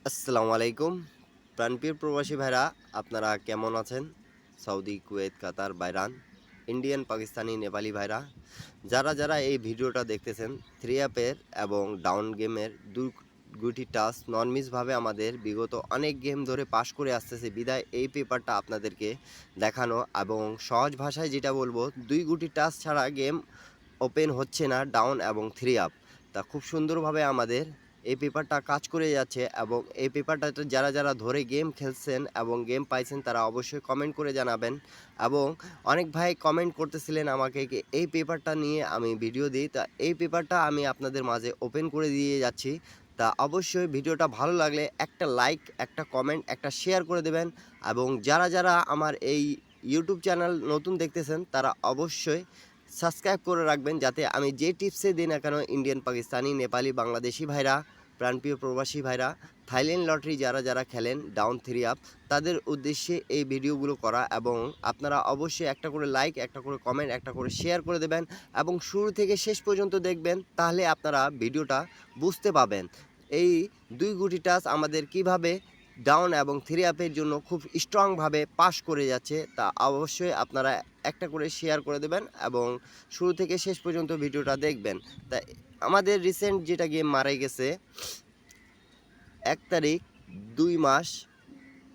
আসসালামু আলাইকুম প্রাণপ্রিয় প্রবাসী ভাইরা, আপনারা কেমন আছেন? সৌদি, কুয়েত, কাতার, বাইরান, ইন্ডিয়ান, পাকিস্তানি, নেপালি ভাইরা যারা যারা এই ভিডিওটা দেখতেছেন, থ্রি অ্যাপের এবং ডাউন গেমের দুইটি টাস্ক নন মিসভাবে আমাদের বিগত অনেক গেম ধরে পাশ করে আসতেছে বিদায় এই পেপারটা আপনাদেরকে দেখানো এবং সহজ ভাষায় যেটা বলবো, দুই গুটি টাস্ক ছাড়া গেম ওপেন হচ্ছে না ডাউন এবং থ্রি আপ। তা খুব সুন্দরভাবে আমাদের এই পেপারটা কাজ করে যাচ্ছে এবং এই পেপারটাতে যারা যারা ধরে গেম খেলছেন এবং গেম পাইছেন তারা অবশ্যই কমেন্ট করে জানাবেন। এবং অনেক ভাই কমেন্ট করতেছিলেন আমাকে কি এই পেপারটা নিয়ে আমি ভিডিও দিই, তা এই পেপারটা আমি আপনাদের মাঝে ওপেন করে দিয়ে যাচ্ছি। তা অবশ্যই ভিডিওটা ভালো লাগলে একটা লাইক, একটা কমেন্ট, একটা শেয়ার করে দেবেন। এবং যারা যারা আমার এই ইউটিউব চ্যানেল নতুন দেখতেছেন তারা অবশ্যই সাবস্ক্রাইব করে রাখবেন, যাতে আমি যে টিপসে দিই না কেন ইন্ডিয়ান, পাকিস্তানি, নেপালি, বাংলাদেশি ভাইরা, প্রাণপ্রিয় প্রবাসী ভাইরা, থাইল্যান্ড লটারি যারা যারা খেলেন ডাউন থ্রি আপ, তাদের উদ্দেশ্যে এই ভিডিওগুলো করা। এবং আপনারা অবশ্যই একটা করে লাইক, একটা করে কমেন্ট, একটা করে শেয়ার করে দেবেন এবং শুরু থেকে শেষ পর্যন্ত দেখবেন, তাহলে আপনারা ভিডিওটা বুঝতে পাবেন এই দুই গুটি টাচ আমাদের কিভাবে ডাউন এবং থ্রি আপের জন্য খুব স্ট্রংভাবে পাস করে যাচ্ছে। তা অবশ্যই আপনারা একটা করে শেয়ার করে দেবেন এবং শুরু থেকে শেষ পর্যন্ত ভিডিওটা দেখবেন। তা আমাদের রিসেন্ট যেটা গেম মারাই গেছে 1 তারিখ 2 মাস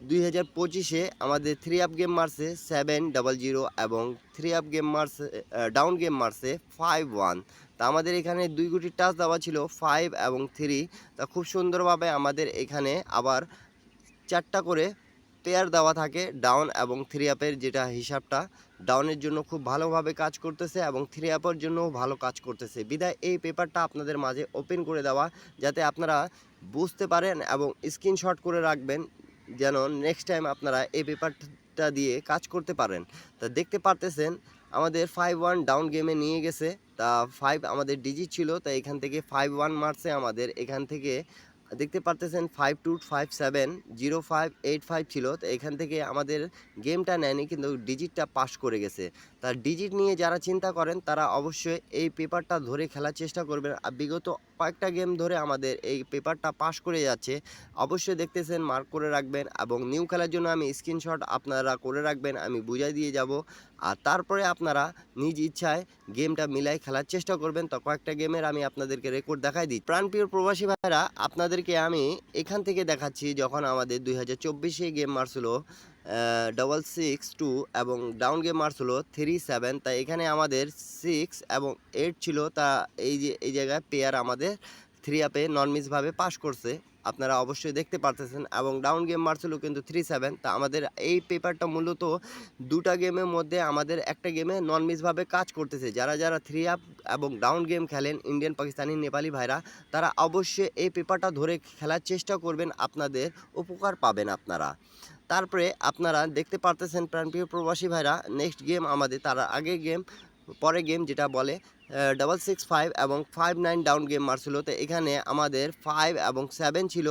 2025-এ আমাদের থ্রি আপ গেম মারছে 700 এবং থ্রি আপ গেম মারছে, ডাউন গেম মারছে 5-1। তা আমাদের এখানে দুই গুটি টাচ দেওয়া ছিল 5 এবং 3। তা খুব সুন্দরভাবে আমাদের এখানে আবার 4টা করে পেয়ার দেওয়া থাকে ডাউন এবং থ্রি আপের, যেটা হিসাবটা ডাউনের জন্য খুব ভালোভাবে কাজ করতেছে এবং থ্রি আপের জন্যও ভালো কাজ করতেছে বিধায় এই পেপারটা আপনাদের মাঝে ওপেন করে দেওয়া, যাতে আপনারা বুঝতে পারেন এবং স্ক্রিনশট করে রাখবেন, যেন নেক্সট টাইম আপনারা এই পেপারটা দিয়ে কাজ করতে পারেন। তা দেখতে পারতেছেন আমাদের 5-1 ডাউন গেমে নিয়ে গেছে। তা 5 আমাদের ডিজিট ছিল, তাই এখান থেকে 5-1 মারছে আমাদের এখান থেকে। দেখতে পারতেছেন 52570585 ছিল, তো এখান থেকে আমাদের গেমটা নেয়নি কিন্তু ডিজিটটা পাস করে গেছে। তার ডিজিট নিয়ে যারা চিন্তা করেন তারা অবশ্যই এই পেপারটা ধরে খেলার চেষ্টা করবেন। আর বিগত কয়েকটা গেম ধরে আমাদের এই পেপারটা পাস করে যাচ্ছে, অবশ্যই দেখতেছেন মার্ক করে রাখবেন এবং নিউ খেলার জন্য আমি স্ক্রিনশট আপনারা করে রাখবেন, আমি বুঝাই দিয়ে যাব। আর তারপরে আপনারা নিজ ইচ্ছায় গেমটা মিলাই খেলার চেষ্টা করবেন। তো কয়েকটা গেমের আমি আপনাদেরকে রেকর্ড দেখাই দিই। প্রাণপ্রিয় প্রবাসী ভাইরা, আপনাদেরকে আমি এখান থেকে দেখাচ্ছি যখন আমাদের 2024-এ গেম মারছিল 662 এবং ডাউন গেম মারছিল 37। তাই এখানে আমাদের 6 এবং 8 ছিল। তা এই যে এই জায়গায় পেয়ার আমাদের থ্রি আপে নন মিসভাবে পাস করছে, আপনারা অবশ্যই দেখতে পারতেছেন। এবং ডাউন গেম মারছিল কিন্তু 37। তা আমাদের এই পেপারটা মূলত দুটা গেমের মধ্যে আমাদের একটা গেমে নন মিসভাবে কাজ করতেছে। যারা যারা থ্রি আপ এবং ডাউন গেম খেলেন ইন্ডিয়ান, পাকিস্তানি, নেপালি ভাইরা, তারা অবশ্যই এই পেপারটা ধরে খেলার চেষ্টা করবেন, আপনাদের উপকার পাবেন আপনারা। তারপরে আপনারা দেখতে পারতেছেন প্রাণপ্রিয় প্রবাসী ভাইরা, নেক্সট গেম আমাদের তার আগে গেম পরে গেম যেটা বলে 665 এবং 59 ডাউন গেম মারছিল। তো এখানে আমাদের 5 এবং 7 ছিল।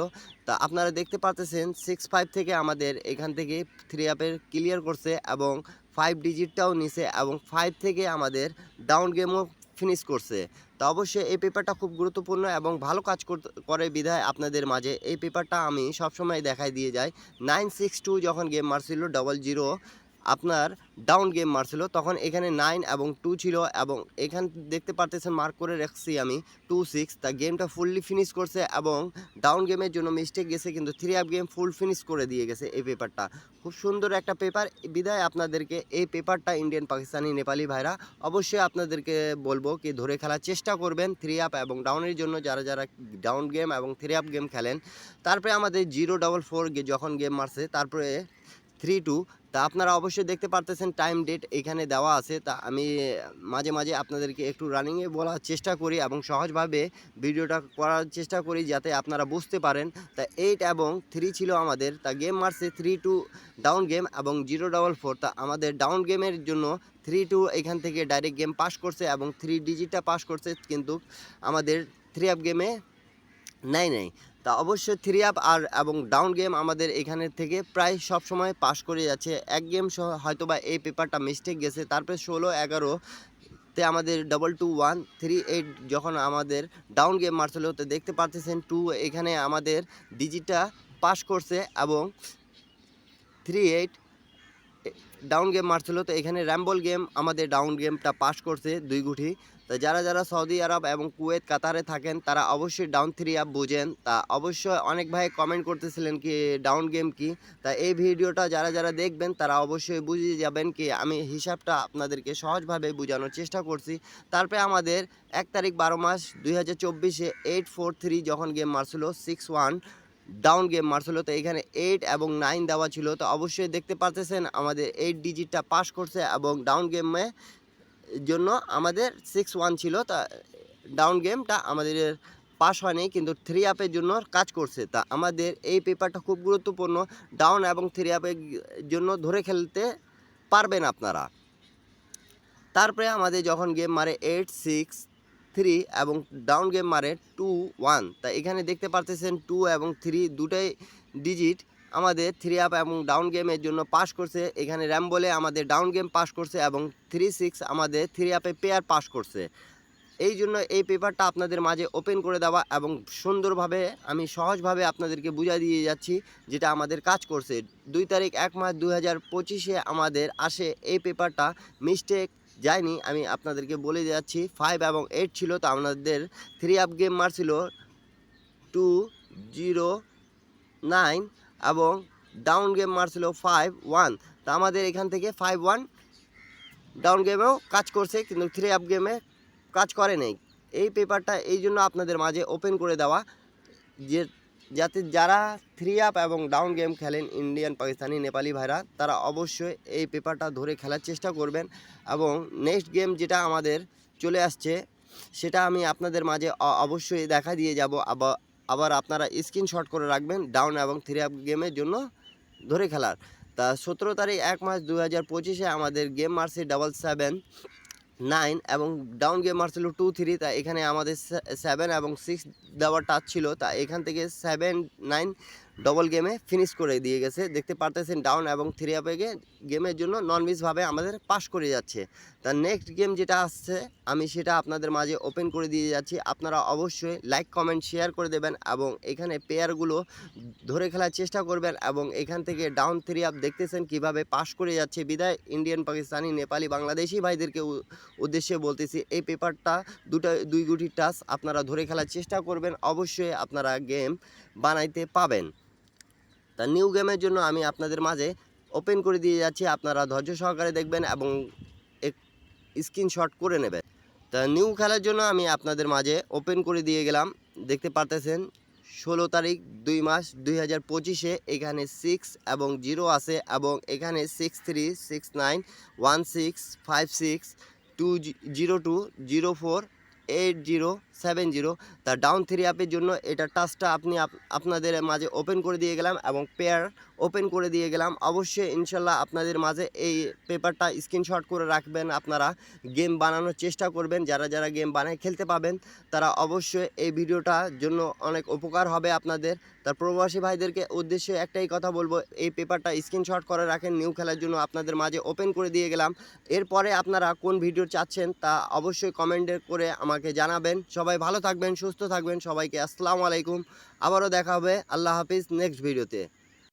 তা আপনারা দেখতে পাচ্ছেন 65 থেকে আমাদের এখান থেকে থ্রি আপের ক্লিয়ার করছে এবং 5 ডিজিটটাও নিছে এবং 5 থেকে আমাদের ডাউন গেমও ফিনিশ করছে। তা অবশ্যই এই পেপারটা খুব গুরুত্বপূর্ণ এবং ভালো কাজ করে বিধায় আপনাদের মাঝে এই পেপারটা আমি সবসময় দেখাই দিয়ে যাই। 962 যখন গেম মারছিল 00 আপনার ডাউন গেম মারছিল, তখন এখানে 9 এবং 2 ছিল এবং এখান দেখতে পারতেছেন মার্ক করে রাখছি আমি 26। তা গেমটা ফুললি ফিনিশ করছে এবং ডাউন গেমের জন্য মিস্টেক গেছে কিন্তু three up game full finish করে দিয়ে গেছে। এই পেপারটা খুব সুন্দর একটা পেপার বিধায় আপনাদেরকে এই পেপারটা ইন্ডিয়ান, পাকিস্তানি, নেপালি ভাইরা অবশ্যই আপনাদেরকে বলবো কি ধরে খেলার চেষ্টা করবেন থ্রি আপ এবং ডাউনের জন্য, যারা যারা ডাউন গেম এবং থ্রি আপ গেম খেলেন। তারপরে আমাদের 044 যখন গেম মারছে, তারপরে 32। তা আপনারা অবশ্যই দেখতে পারতেছেন টাইম ডেট এখানে দেওয়া আছে। তা আমি মাঝে মাঝে আপনাদেরকে একটু রানিংয়ে বলার চেষ্টা করি এবং সহজভাবে ভিডিওটা করার চেষ্টা করি যাতে আপনারা বুঝতে পারেন। তা 8 এবং 3 ছিল আমাদের। তা গেম মারছে 3-2 ডাউন গেম এবং 044। তা আমাদের ডাউন গেমের জন্য 3-2 এখান থেকে ডাইরেক্ট গেম পাস করছে এবং 3 ডিজিটটা পাস করছে, কিন্তু আমাদের থ্রি আপ গেমে নাই। তা অবশ্যই থ্রি আপ আর এবং ডাউন গেম আমাদের এখানে থেকে প্রায় সব সময় পাস করে যাচ্ছে। এক গেম হয়তোবা এই পেপারটা মিস্টেক গেছে। তারপরে 16-11 তে আমাদের 22-1-3-8 যখন আমাদের ডাউন গেম মারছিল, তো দেখতে পারতেছেন 2 এখানে আমাদের ডিজিটটা পাস করছে এবং 3-8 ডাউন গেম মারছিল। তো এখানে র্যাম্বল গেম আমাদের ডাউন গেমটা পাস করছে 2 গুটি। তো যারা যারা সৌদি আরব এবং কুয়েত কাতারে থাকেন তারা অবশ্যই ডাউন 3 আপ বুঝেন। তা অবশ্যই অনেক ভাই কমেন্ট করতেছিলেন কি ডাউন গেম কি। তা এই ভিডিওটা যারা যারা দেখবেন তারা অবশ্যই বুঝে যাবেন কি আমি হিসাবটা আপনাদেরকে সহজভাবে বোঝানোর চেষ্টা করছি। তারপরে আমাদের 1 তারিখ 12 মাস 2024-এ 843 যখন গেম মারছিল 6-1 ডাউন গেম মারছিল। তো এখানে 8 এবং 9 দেওয়া ছিল। তো অবশ্যই দেখতে পারতেছেন আমাদের 8 ডিজিটটা পাস করছে এবং ডাউন গেমে জন্য আমাদের 6-1 ছিল। তা ডাউন গেমটা আমাদের পাস হয়নি কিন্তু 3 আপের জন্য কাজ করছে। তা আমাদের এই পেপারটা খুব গুরুত্বপূর্ণ। ডাউন এবং 3 আপের জন্য ধরে খেলতে পারবেন আপনারা। তারপরে আমাদের যখন গেম মারে 8-6-3 এবং ডাউন গেম মারে 2-1। তা এখানে দেখতে পারতেছেন 2 এবং 3 দুটাই ডিজিট আমাদের 3 আপ এবং ডাউন গেমের জন্য পাস করছে। এখানে র্যাম্বলে আমাদের ডাউন গেম পাস করছে এবং 3-6 আমাদের 3 আপে পেয়ার পাস করছে। এই জন্য এই পেপারটা আপনাদের মাঝে ওপেন করে দেওয়া এবং সুন্দরভাবে আমি সহজভাবে আপনাদেরকে বুঝিয়ে দিয়ে যাচ্ছি যেটা আমাদের কাজ করছে। 2 তারিখ 1 মাস 2025-এ আমাদের আসে এই পেপারটা, মিস্টেক যায়নি। আমি আপনাদেরকে বলে যাচ্ছি 5 এবং 8 ছিল। তো আমাদের 3 আপ গেম মারছিল 2-0-9 এবং ডাউন গেম মারছিল 5-1। তা আমাদের এখান থেকে 5-1 ডাউন গেমেও কাজ করছে কিন্তু 3 আপ গেমে কাজ করে নাই। এই পেপারটা এই জন্য আপনাদের মাঝে ওপেন করে দেওয়া যে যাতে যারা 3 আপ এবং ডাউন গেম খেলেন ইন্ডিয়ান, পাকিস্তানি, নেপালি ভাইরা তারা অবশ্যই এই পেপারটা ধরে খেলার চেষ্টা করবেন এবং নেক্সট গেম যেটা আমাদের চলে আসছে সেটা আমি আপনাদের মাঝে অবশ্যই দেখা দিয়ে যাব। আবার আপনারা স্ক্রিনশট করে রাখবেন ডাউন এবং 3 আপ গেমের জন্য ধরে খেলার। তা 17 তারিখ 1 মাস 2025-এ আমাদের গেম মারছে 7-7-9 এবং ডাউন গেম মারছিল 2-3। তা এখানে আমাদের 7 এবং 6 দেওয়ার টাচ ছিল। তা এখান থেকে 7-9 ডবল গেমে ফিনিশ করে দিয়ে গেছে। দেখতে পারতেছেন ডাউন এবং 3 আপে গেমের জন্য নন মিসভাবে আমাদের পাস করে যাচ্ছে। তা নেক্সট গেম যেটা আসছে আমি সেটা আপনাদের মাঝে ওপেন করে দিয়ে যাচ্ছি। আপনারা অবশ্যই লাইক কমেন্ট শেয়ার করে দেবেন এবং এখানে পেয়ারগুলো ধরে খেলার চেষ্টা করবেন এবং এখান থেকে ডাউন 3 আপ দেখতেছেন কিভাবে পাস করে যাচ্ছে। বিদায় ইন্ডিয়ান, পাকিস্তানি, নেপালি, বাংলাদেশি ভাইদেরকে উদ্দেশ্যে বলতেছি এই পেপারটা 2 গুটির টাচ আপনারা ধরে খেলার চেষ্টা করবেন, অবশ্যই আপনারা গেম বানাইতে পাবেন। তা নিউ গেমের জন্য আমি আপনাদের মাঝে ওপেন করে দিয়ে যাচ্ছি, আপনারা ধৈর্য সহকারে দেখবেন এবং স্ক্রিনশট করে নেবেন। তা নিউ খেলার জন্য আমি আপনাদের মাঝে ওপেন করে দিয়ে গেলাম। দেখতে পারতেছেন 16 তারিখ 2 মাস 2025-এ এখানে 6 এবং 0 আছে এবং এখানে 6-3, 6-9, 1-6, 5-6, 2-0-2, 0-4, 8-0, 7-0। তা ডাউন 3 আপের জন্য এটা টাচটা আপনাদের মাঝে ওপেন করে দিয়ে গেলাম এবং পেয়ার ওপেন করে দিয়ে গেলাম। অবশ্যই ইনশাল্লাহ আপনাদের মাঝে এই পেপারটা স্ক্রিনশট করে রাখবেন, আপনারা গেম বানানোর চেষ্টা করবেন। যারা যারা গেম বানায় খেলতে পাবেন তারা অবশ্যই এই ভিডিওটার জন্য অনেক উপকার হবে আপনাদের। তার প্রবাসী ভাইদেরকে উদ্দেশ্যে একটাই কথা বলবো, এই পেপারটা স্ক্রিনশট করে রাখেন। নিউ খেলার জন্য আপনাদের মাঝে ওপেন করে দিয়ে গেলাম। এরপরে আপনারা কোন ভিডিও চাচ্ছেন তা অবশ্যই কমেন্টে করে আমাকে জানাবেন। সবাই ভালো থাকবেন, সুস্থ থাকবেন। সবাইকে আসসালামু আলাইকুম। আবারও দেখা হবে। আল্লাহ হাফিজ নেক্সট ভিডিওতে।